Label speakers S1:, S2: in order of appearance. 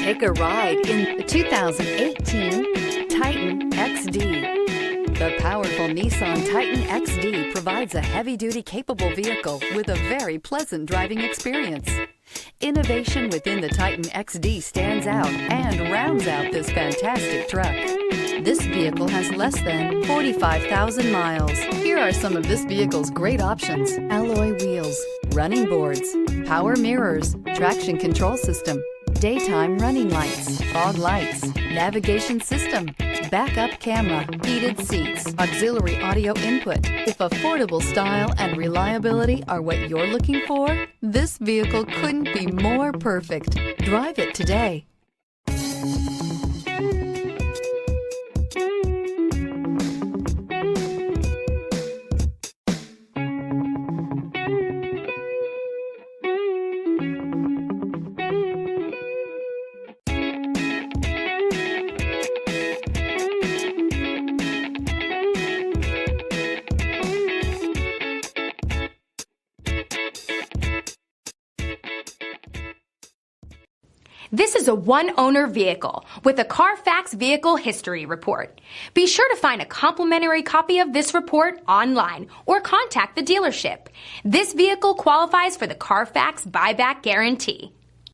S1: Take a ride in the 2018 Titan XD. The powerful Nissan Titan XD provides a heavy-duty capable vehicle with a very pleasant driving experience. Innovation within the Titan XD stands out and rounds out this fantastic truck. This vehicle has less than 45,000 miles. Here are some of this vehicle's great options: alloy wheels, running boards, power mirrors, traction control system, daytime running lights, fog lights, navigation system, backup camera, heated seats, auxiliary audio input. If affordable style and reliability are what you're looking for, this vehicle couldn't be more perfect. Drive it today.
S2: This is a one-owner vehicle with a Carfax Vehicle History Report. Be sure to find a complimentary copy of this report online or contact the dealership. This vehicle qualifies for the Carfax Buyback Guarantee.